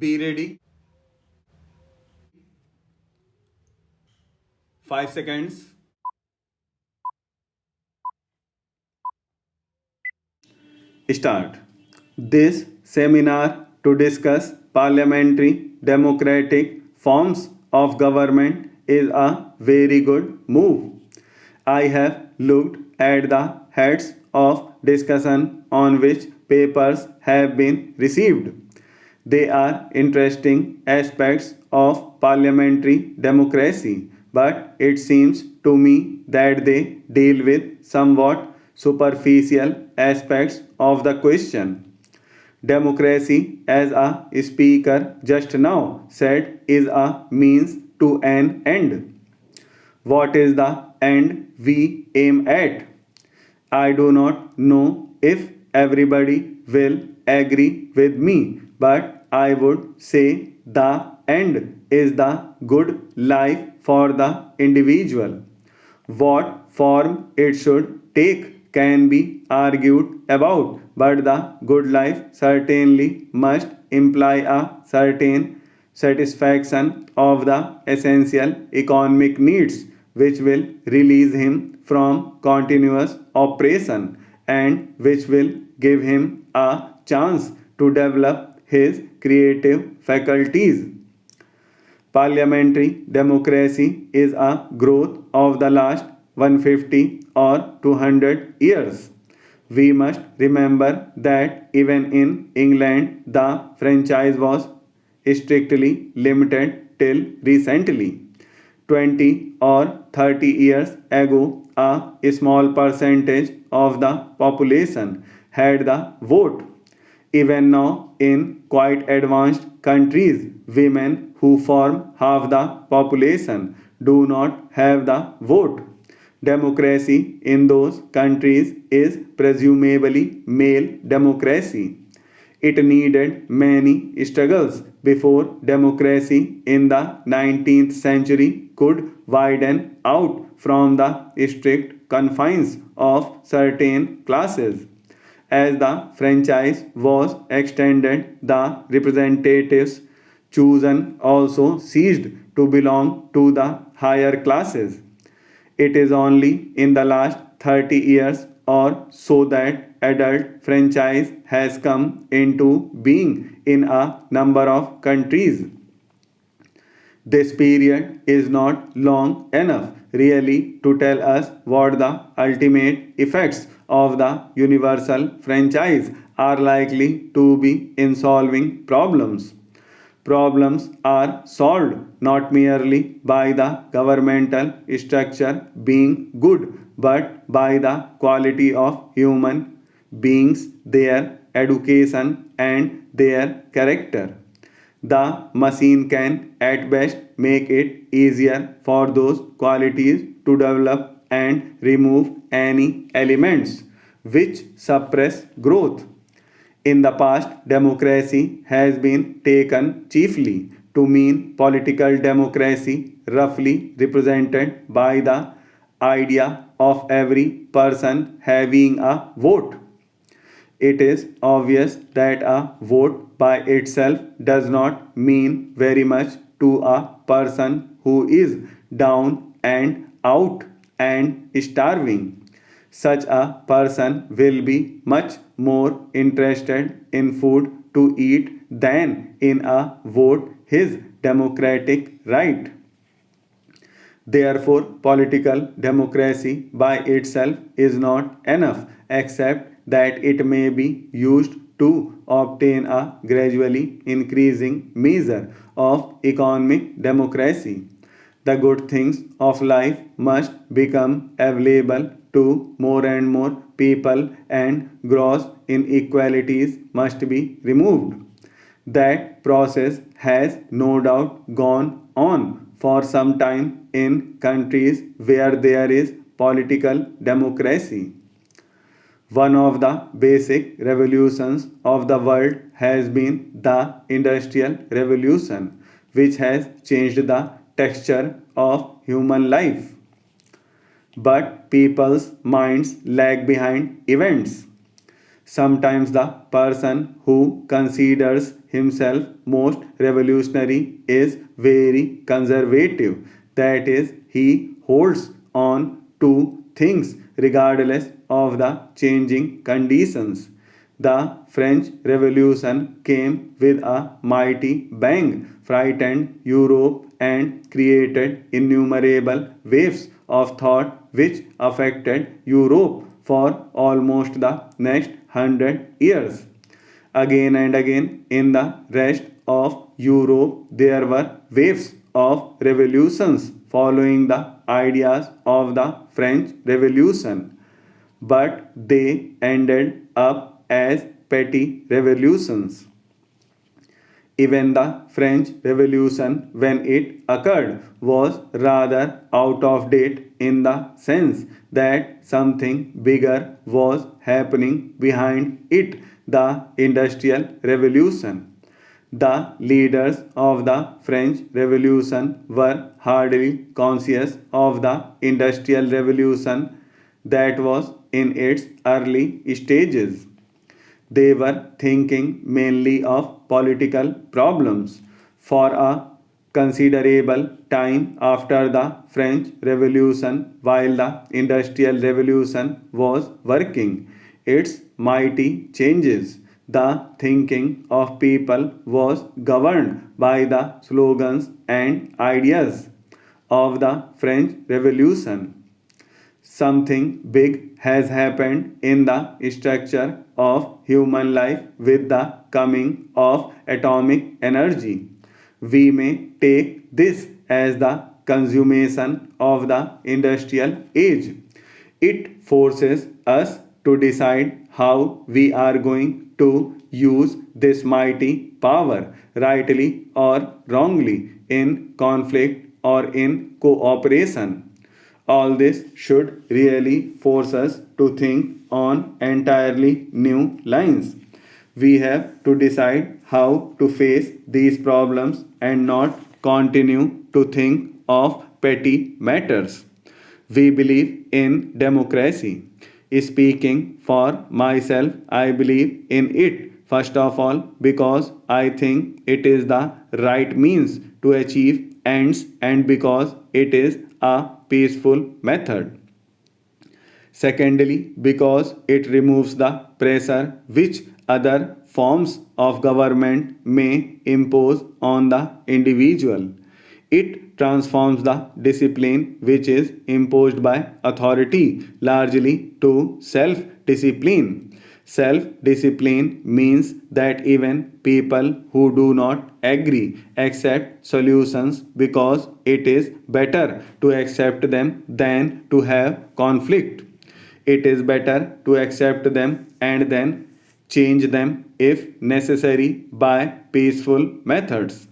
Be ready. 5 seconds. Start. This seminar to discuss parliamentary democratic forms of government is a very good move. I have looked at the heads of discussion on which papers have been received. They are interesting aspects of parliamentary democracy, but it seems to me that they deal with somewhat superficial aspects of the question. Democracy, as a speaker just now said, is a means to an end. What is the end we aim at? I do not know if everybody will agree with me, but I would say the end is the good life for the individual. What form it should take can be argued about, but the good life certainly must imply a certain satisfaction of the essential economic needs, which will release him from continuous oppression and which will give him a chance to develop his creative faculties. Parliamentary democracy is a growth of the last 150 or 200 years. We must remember that even in England, the franchise was strictly limited till recently. 20 or 30 years ago, a small percentage of the population had the vote. Even now, in quite advanced countries, women who form half the population do not have the vote. Democracy in those countries is presumably male democracy. It needed many struggles before democracy in the 19th century could widen out from the strict confines of certain classes. As the franchise was extended, the representatives chosen also ceased to belong to the higher classes. It is only in the last 30 years or so that adult franchise has come into being in a number of countries. This period is not long enough really to tell us what the ultimate effects of the universal franchise are likely to be in solving problems. Problems are solved not merely by the governmental structure being good, but by the quality of human beings, their education, and their character. The machine can at best make it easier for those qualities to develop and remove any elements which suppress growth. In the past, democracy has been taken chiefly to mean political democracy, roughly represented by the idea of every person having a vote. It is obvious that a vote by itself does not mean very much to a person who is down and out and starving. Such a person will be much more interested in food to eat than in a vote his democratic right. Therefore, political democracy by itself is not enough, except that it may be used to obtain a gradually increasing measure of economic democracy. The good things of life must become available to more and more people, and gross inequalities must be removed. That process has no doubt gone on for some time in countries where there is political democracy. One of the basic revolutions of the world has been the Industrial Revolution, which has changed the texture of human life. But people's minds lag behind events. Sometimes the person who considers himself most revolutionary is very conservative. That is, he holds on to things regardless of the changing conditions. The French Revolution came with a mighty bang, frightened Europe, and created innumerable waves of thought which affected Europe for almost the next 100 years. Again and again, in the rest of Europe, there were waves of revolutions following the ideas of the French Revolution, but they ended up as petty revolutions. Even the French Revolution, when it occurred, was rather out of date in the sense that something bigger was happening behind it, the Industrial Revolution. The leaders of the French Revolution were hardly conscious of the Industrial Revolution that was in its early stages. They were thinking mainly of political problems. For a considerable time after the French Revolution, while the Industrial Revolution was working its mighty changes, the thinking of people was governed by the slogans and ideas of the French Revolution. Something big has happened in the structure of human life with the coming of atomic energy. We may take this as the consummation of the industrial age. It forces us to decide how we are going to use this mighty power, rightly or wrongly, in conflict or in cooperation. All this should really force us to think on entirely new lines. We have to decide how to face these problems and not continue to think of petty matters. We believe in democracy. Speaking for myself, I believe in it. First of all, because I think it is the right means to achieve ends and because it is a peaceful method. Secondly, because it removes the pressure which other forms of government may impose on the individual. It transforms the discipline which is imposed by authority largely to self discipline. Self discipline means that even people who do not agree accept solutions because it is better to accept them than to have conflict. It is better to accept them and then change them if necessary by peaceful methods.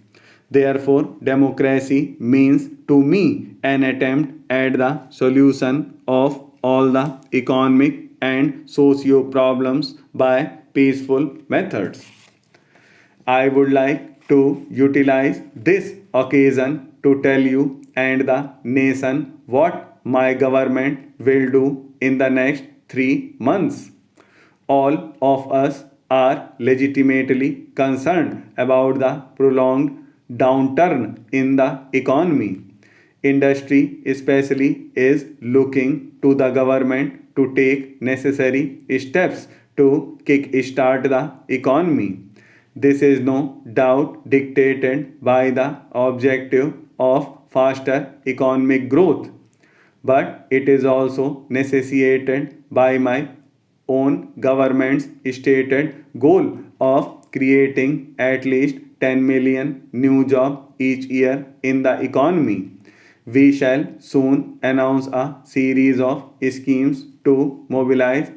Therefore, democracy means to me an attempt at the solution of all the economic and socio problems by peaceful methods. I would like to utilize this occasion to tell you and the nation what my government will do in the next 3 months. All of us are legitimately concerned about the prolonged downturn in the economy. Industry, especially, is looking to the government to take necessary steps to kick-start the economy. This is no doubt dictated by the objective of faster economic growth, but it is also necessitated by my own government's stated goal of creating at least 10 million new jobs each year in the economy. We shall soon announce a series of schemes to mobilize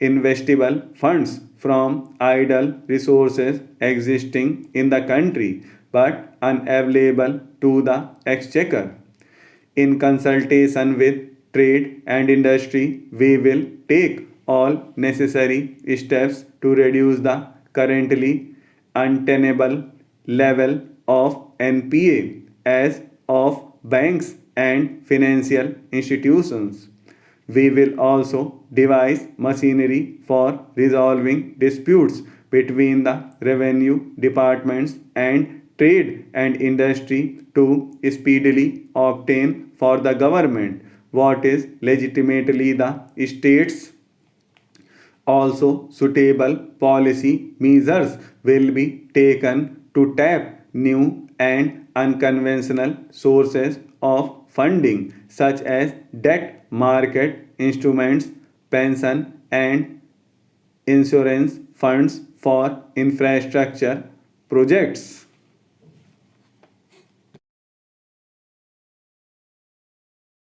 investable funds from idle resources existing in the country but unavailable to the exchequer. In consultation with trade and industry, we will take all necessary steps to reduce the currently untenable level of NPA as of banks and financial institutions. We will also devise machinery for resolving disputes between the revenue departments and trade and industry to speedily obtain for the government what is legitimately the state's. Also, suitable policy measures will be taken to tap new and unconventional sources of funding, such as debt market instruments, pension, and insurance funds for infrastructure projects.